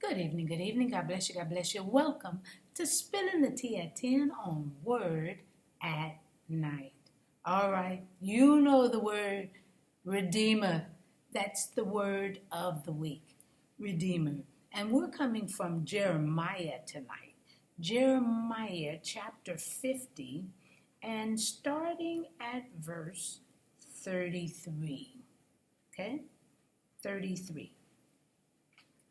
Good evening, good evening. God bless you, God bless you. Welcome to Spilling the Tea at 10 on Word at Night. All right, you know the word Redeemer. That's the word of the week, Redeemer. And we're coming from Jeremiah tonight. Jeremiah chapter 50 and starting at verse 33. Okay? 33.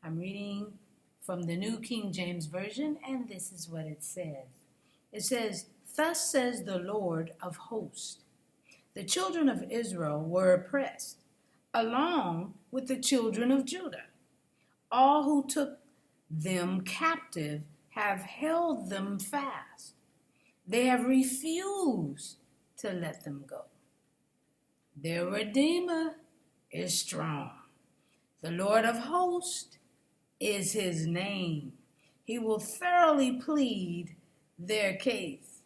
I'm reading from the New King James Version, and this is what it says. It says, "Thus says the Lord of hosts, the children of Israel were oppressed, along with the children of Judah. All who took them captive have held them fast. They have refused to let them go. Their Redeemer is strong. The Lord of hosts is his name. He will thoroughly plead their case,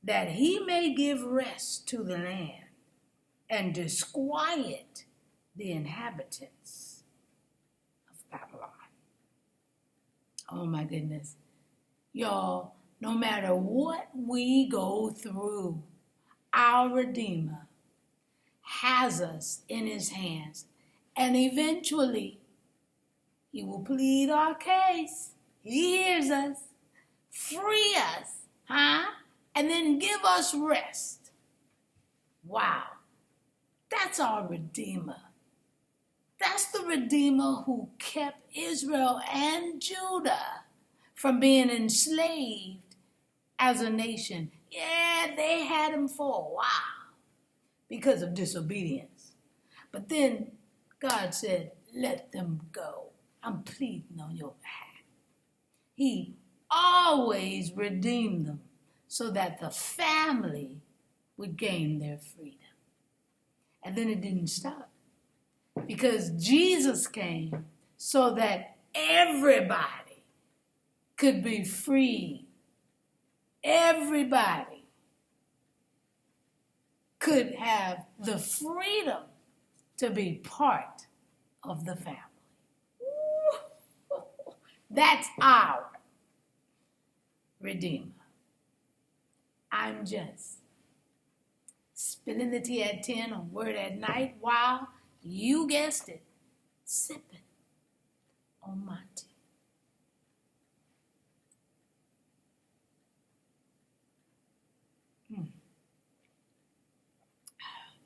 that he may give rest to the land and disquiet the inhabitants of Babylon." Oh my goodness. Y'all, no matter what we go through, our Redeemer has us in his hands, and eventually he will plead our case. He hears us, free us, and then give us rest. Wow, that's our Redeemer. That's the Redeemer who kept Israel and Judah from being enslaved as a nation. Yeah, they had him for a while because of disobedience. But then God said, let them go. I'm pleading on your behalf. He always redeemed them so that the family would gain their freedom. And then it didn't stop, because Jesus came so that everybody could be free. Everybody could have the freedom to be part of the family. That's our Redeemer. I'm just spilling the tea at 10 on Word at Night while, you guessed it, sipping on my tea.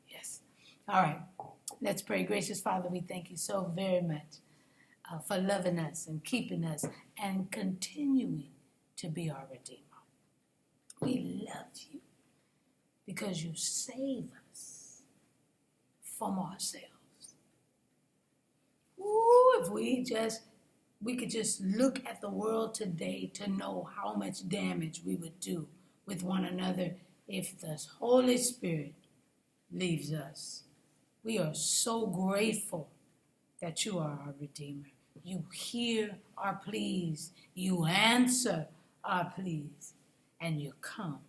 Yes. All right. Let's pray. Gracious Father, we thank you so very much for loving us and keeping us and continuing to be our Redeemer. We love you because you save us from ourselves. Ooh, if we could just look at the world today to know how much damage we would do with one another if the Holy Spirit leaves us. We are so grateful that you are our Redeemer. You hear our pleas, you answer our pleas, and you come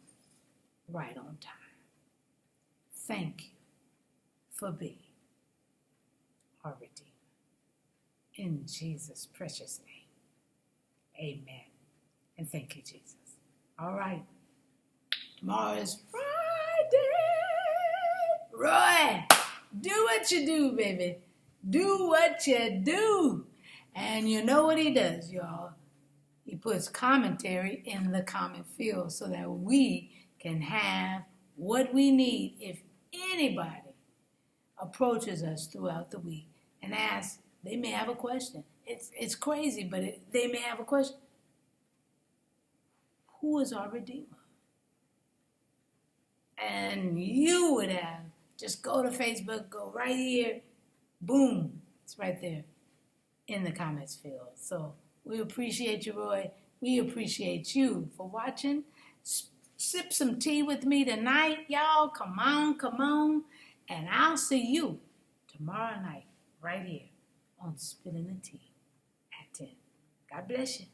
right on time. Thank you for being our Redeemer. In Jesus' precious name, amen. And thank you, Jesus. All right. Tomorrow is Friday. Roy, do what you do, baby. Do what you do. And you know what he does, y'all. He puts commentary in the comment field so that we can have what we need if anybody approaches us throughout the week and asks. They may have a question. It's crazy, but they may have a question. Who is our Redeemer? And you would have, just go to Facebook, go right here, boom, it's right there in the comments field. So we appreciate you, Roy. We appreciate you for watching. Sip some tea with me tonight, y'all. Come on. And I'll see you tomorrow night right here on Spilling the Tea at 10. God bless you.